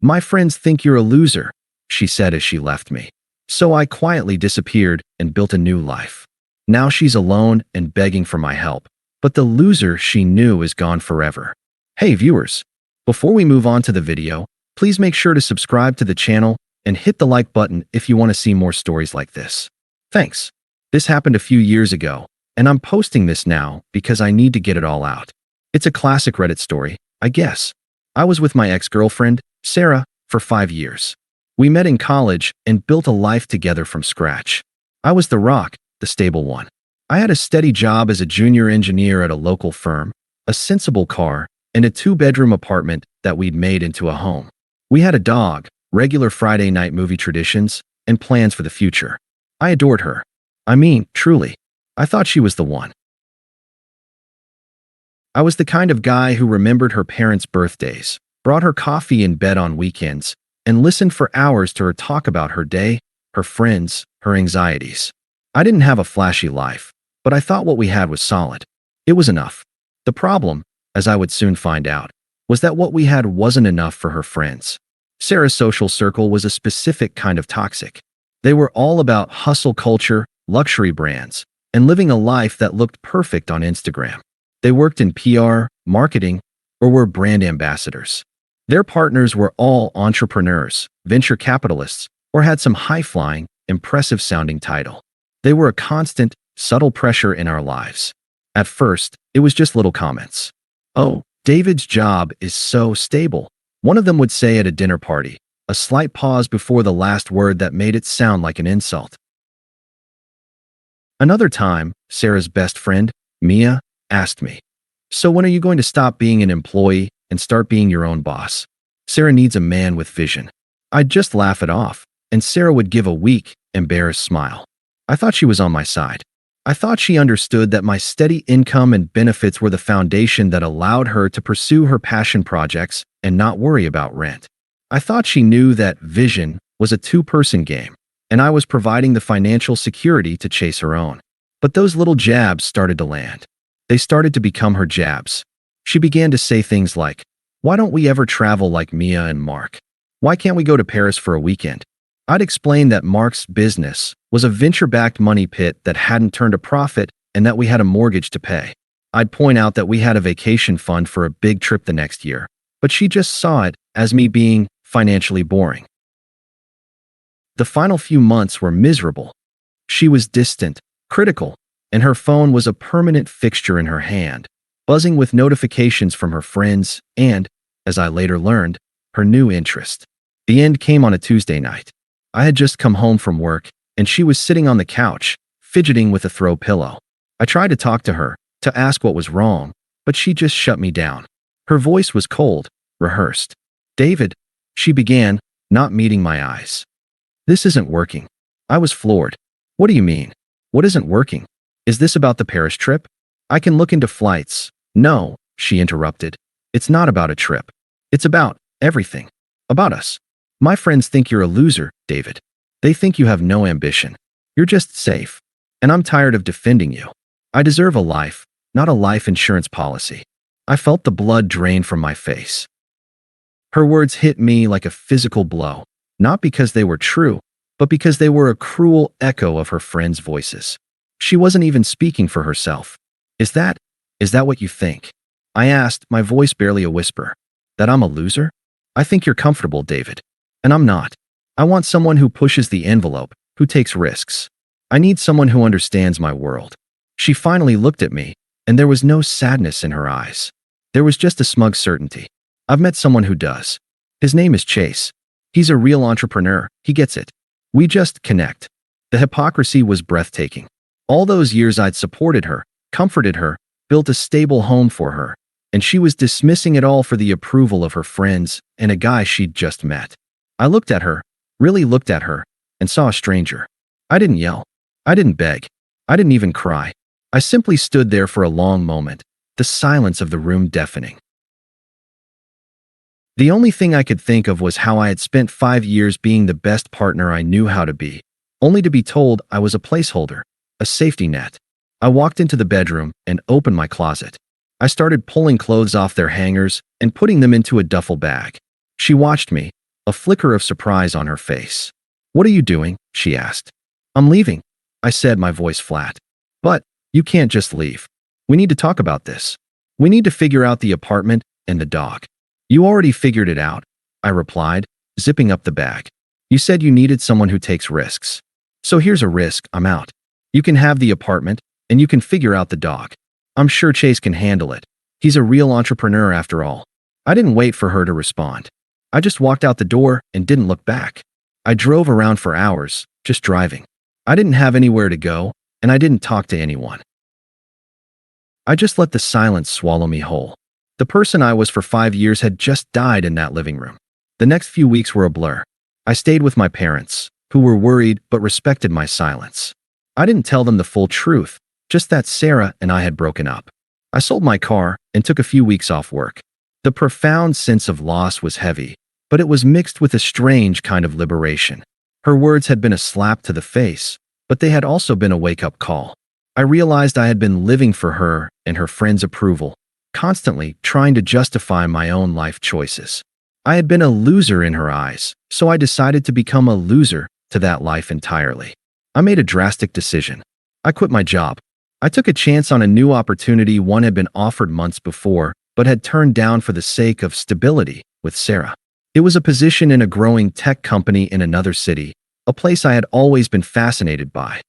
"My friends think you're a loser," she said as she left me. So I quietly disappeared and built a new life. Now she's alone and begging for my help, but the loser she knew is gone forever. Hey viewers, before we move on to the video, please make sure to subscribe to the channel and hit the like button if you want to see more stories like this. Thanks. This happened a few years ago, and I'm posting this now because I need to get it all out. It's a classic Reddit story, I guess. I was with my ex-girlfriend, Sarah, for 5 years. We met in college and built a life together from scratch. I was the rock, the stable one. I had a steady job as a junior engineer at a local firm, a sensible car, and a 2-bedroom apartment that we'd made into a home. We had a dog, regular Friday night movie traditions, and plans for the future. I adored her. I mean, truly. I thought she was the one. I was the kind of guy who remembered her parents' birthdays, brought her coffee in bed on weekends, and listened for hours to her talk about her day, her friends, her anxieties. I didn't have a flashy life, but I thought what we had was solid. It was enough. The problem, as I would soon find out, was that what we had wasn't enough for her friends. Sarah's social circle was a specific kind of toxic. They were all about hustle culture, luxury brands, and living a life that looked perfect on Instagram. They worked in PR, marketing, or were brand ambassadors. Their partners were all entrepreneurs, venture capitalists, or had some high-flying, impressive-sounding title. They were a constant, subtle pressure in our lives. At first, it was just little comments. "Oh, David's job is so stable," one of them would say at a dinner party, a slight pause before the last word that made it sound like an insult. Another time, Sarah's best friend, Mia, asked me, "So when are you going to stop being an employee and start being your own boss? Sarah needs a man with vision." I'd just laugh it off, and Sarah would give a weak, embarrassed smile. I thought she was on my side. I thought she understood that my steady income and benefits were the foundation that allowed her to pursue her passion projects and not worry about rent. I thought she knew that vision was a two-person game, and I was providing the financial security to chase her own. But those little jabs started to land. They started to become her jabs. She began to say things like, "Why don't we ever travel like Mia and Mark? Why can't we go to Paris for a weekend?" I'd explain that Mark's business was a venture-backed money pit that hadn't turned a profit and that we had a mortgage to pay. I'd point out that we had a vacation fund for a big trip the next year, but she just saw it as me being financially boring. The final few months were miserable. She was distant, critical, and her phone was a permanent fixture in her hand, buzzing with notifications from her friends and, as I later learned, her new interest. The end came on a Tuesday night. I had just come home from work, and she was sitting on the couch, fidgeting with a throw pillow. I tried to talk to her, to ask what was wrong, but she just shut me down. Her voice was cold, rehearsed. "David," she began, not meeting my eyes. "This isn't working." I was floored. "What do you mean? What isn't working? Is this about the Paris trip? I can look into flights." "No," she interrupted. "It's not about a trip. It's about everything. About us. My friends think you're a loser, David. They think you have no ambition. You're just safe. And I'm tired of defending you. I deserve a life, not a life insurance policy." I felt the blood drain from my face. Her words hit me like a physical blow, not because they were true, but because they were a cruel echo of her friends' voices. She wasn't even speaking for herself. Is that what you think?" I asked, my voice barely a whisper. "That I'm a loser? I think you're comfortable, David. And I'm not. I want someone who pushes the envelope, who takes risks. I need someone who understands my world." She finally looked at me, and there was no sadness in her eyes. There was just a smug certainty. "I've met someone who does. His name is Chase. He's a real entrepreneur. He gets it. We just connect." The hypocrisy was breathtaking. All those years I'd supported her, comforted her, built a stable home for her, and she was dismissing it all for the approval of her friends and a guy she'd just met. I looked at her, really looked at her, and saw a stranger. I didn't yell. I didn't beg. I didn't even cry. I simply stood there for a long moment, the silence of the room deafening. The only thing I could think of was how I had spent 5 years being the best partner I knew how to be, only to be told I was a placeholder, a safety net. I walked into the bedroom and opened my closet. I started pulling clothes off their hangers and putting them into a duffel bag. She watched me, a flicker of surprise on her face. "What are you doing?" she asked. "I'm leaving," I said, my voice flat. "But you can't just leave. We need to talk about this. We need to figure out the apartment and the dog." "You already figured it out," I replied, zipping up the bag. "You said you needed someone who takes risks. So here's a risk, I'm out. You can have the apartment, and you can figure out the dog. I'm sure Chase can handle it. He's a real entrepreneur after all." I didn't wait for her to respond. I just walked out the door and didn't look back. I drove around for hours, just driving. I didn't have anywhere to go, and I didn't talk to anyone. I just let the silence swallow me whole. The person I was for 5 years had just died in that living room. The next few weeks were a blur. I stayed with my parents, who were worried but respected my silence. I didn't tell them the full truth, just that Sarah and I had broken up. I sold my car and took a few weeks off work. The profound sense of loss was heavy, but it was mixed with a strange kind of liberation. Her words had been a slap to the face, but they had also been a wake-up call. I realized I had been living for her and her friends' approval, constantly trying to justify my own life choices. I had been a loser in her eyes, so I decided to become a loser to that life entirely. I made a drastic decision. I quit my job. I took a chance on a new opportunity one had been offered months before, but had turned down for the sake of stability with Sarah. It was a position in a growing tech company in another city, a place I had always been fascinated by.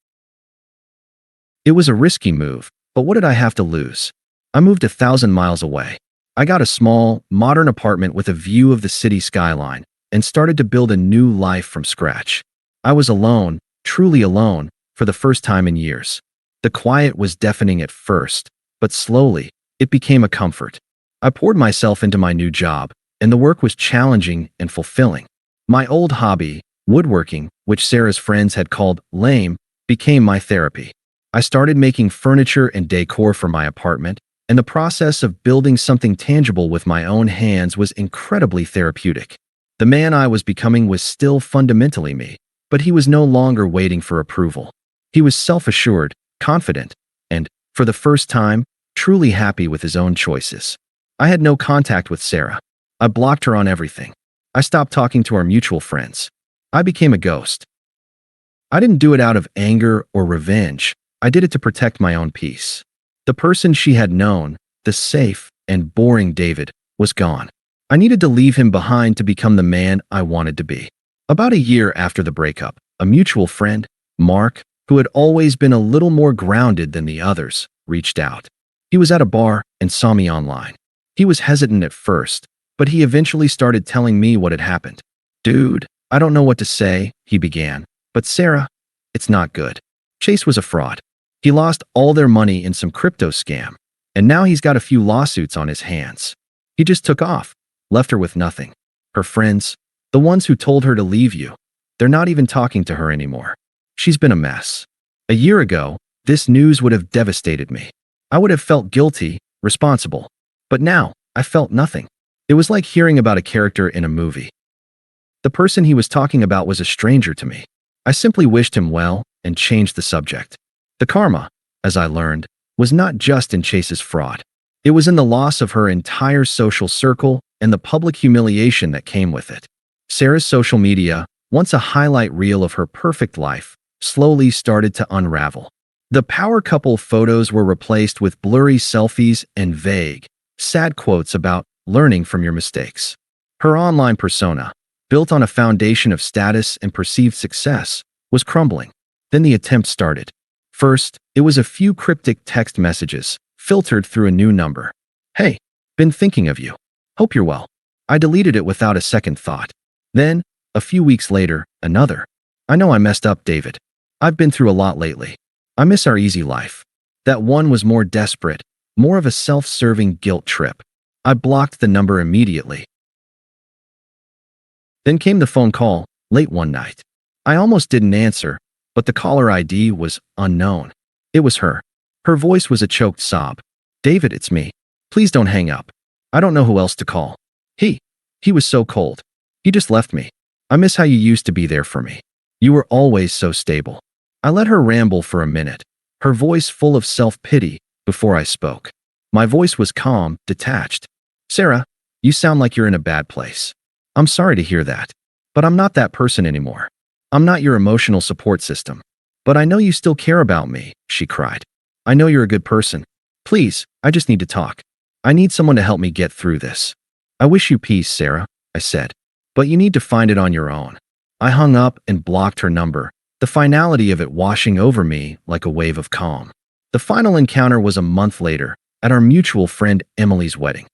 It was a risky move, but what did I have to lose? I moved 1,000 miles away. I got a small, modern apartment with a view of the city skyline and started to build a new life from scratch. I was alone, truly alone, for the first time in years. The quiet was deafening at first, but slowly, it became a comfort. I poured myself into my new job, and the work was challenging and fulfilling. My old hobby, woodworking, which Sarah's friends had called lame, became my therapy. I started making furniture and decor for my apartment, and the process of building something tangible with my own hands was incredibly therapeutic. The man I was becoming was still fundamentally me, but he was no longer waiting for approval. He was self-assured, confident, and, for the first time, truly happy with his own choices. I had no contact with Sarah. I blocked her on everything. I stopped talking to our mutual friends. I became a ghost. I didn't do it out of anger or revenge. I did it to protect my own peace. The person she had known, the safe and boring David, was gone. I needed to leave him behind to become the man I wanted to be. About a year after the breakup, a mutual friend, Mark, who had always been a little more grounded than the others, reached out. He was at a bar and saw me online. He was hesitant at first, but he eventually started telling me what had happened. "Dude, I don't know what to say," he began, "but Sarah, it's not good. Chase was a fraud. He lost all their money in some crypto scam, and now he's got a few lawsuits on his hands. He just took off, left her with nothing. Her friends, the ones who told her to leave you, they're not even talking to her anymore. She's been a mess. A year ago, this news would have devastated me. I would have felt guilty, responsible. But now, I felt nothing. It was like hearing about a character in a movie. The person he was talking about was a stranger to me. I simply wished him well and changed the subject. The karma, as I learned, was not just in Chase's fraud. It was in the loss of her entire social circle and the public humiliation that came with it. Sarah's social media, once a highlight reel of her perfect life, slowly started to unravel. The power couple photos were replaced with blurry selfies and vague, sad quotes about learning from your mistakes. Her online persona, built on a foundation of status and perceived success, was crumbling. Then the attempt started. First, it was a few cryptic text messages, filtered through a new number. "Hey, been thinking of you. Hope you're well." I deleted it without a second thought. Then, a few weeks later, another. "I know I messed up, David. I've been through a lot lately. I miss our easy life." That one was more desperate, more of a self-serving guilt trip. I blocked the number immediately. Then came the phone call, late one night. I almost didn't answer, but the caller ID was unknown. It was her. Her voice was a choked sob. "David, it's me. Please don't hang up. I don't know who else to call." He was so cold. He just left me. "I miss how you used to be there for me. You were always so stable." I let her ramble for a minute, her voice full of self-pity, before I spoke. My voice was calm, detached. "Sarah, you sound like you're in a bad place. I'm sorry to hear that. But I'm not that person anymore. I'm not your emotional support system. But I know you still care about me, she cried. I know you're a good person. Please, I just need to talk. I need someone to help me get through this. I wish you peace, Sarah, I said. But you need to find it on your own. I hung up and blocked her number, the finality of it washing over me like a wave of calm. The final encounter was a month later, at our mutual friend Emily's wedding.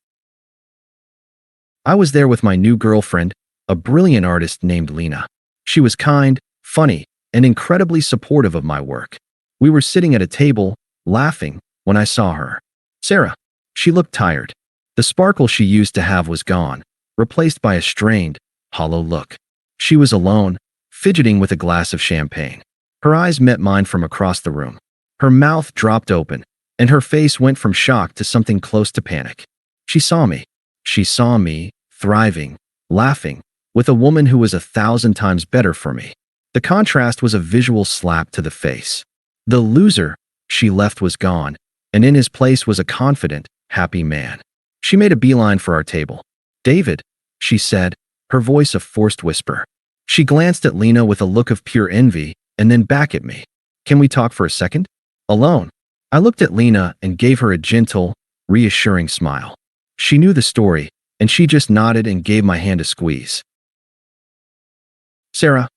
I was there with my new girlfriend, a brilliant artist named Lena. She was kind, funny, and incredibly supportive of my work. We were sitting at a table, laughing, when I saw her. Sarah. She looked tired. The sparkle she used to have was gone, replaced by a strained, hollow look. She was alone, fidgeting with a glass of champagne. Her eyes met mine from across the room. Her mouth dropped open, and her face went from shock to something close to panic. She saw me. She saw me, thriving, laughing, with a woman who was 1,000 times better for me. The contrast was a visual slap to the face. The loser she left was gone, and in his place was a confident, happy man. She made a beeline for our table. David, she said, her voice a forced whisper. She glanced at Lena with a look of pure envy, and then back at me. Can we talk for a second? Alone. I looked at Lena and gave her a gentle, reassuring smile. She knew the story, and she just nodded and gave my hand a squeeze. Sarah,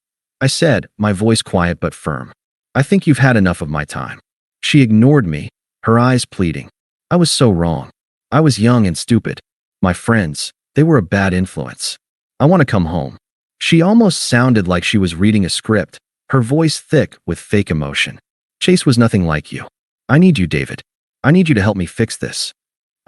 I said, my voice quiet but firm. I think you've had enough of my time. She ignored me, her eyes pleading. I was so wrong. I was young and stupid. My friends, they were a bad influence. I want to come home. She almost sounded like she was reading a script, her voice thick with fake emotion. Chase was nothing like you. I need you, David. I need you to help me fix this.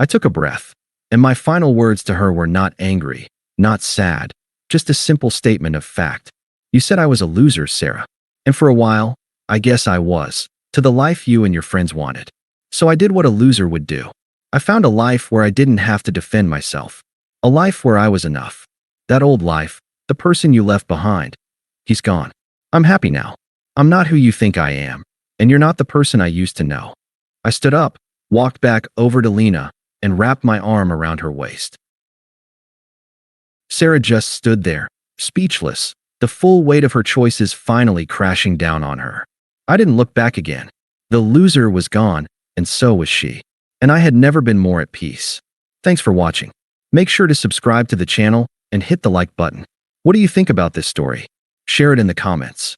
I took a breath, and my final words to her were not angry, not sad, just a simple statement of fact. You said I was a loser, Sarah. And for a while, I guess I was, to the life you and your friends wanted. So I did what a loser would do. I found a life where I didn't have to defend myself. A life where I was enough. That old life, the person you left behind, he's gone. I'm happy now. I'm not who you think I am, and you're not the person I used to know. I stood up, walked back over to Lena, and wrapped my arm around her waist. Sarah just stood there, speechless, the full weight of her choices finally crashing down on her. I didn't look back again. The loser was gone, and so was she. And I had never been more at peace. Thanks for watching. Make sure to subscribe to the channel and hit the like button. What do you think about this story? Share it in the comments.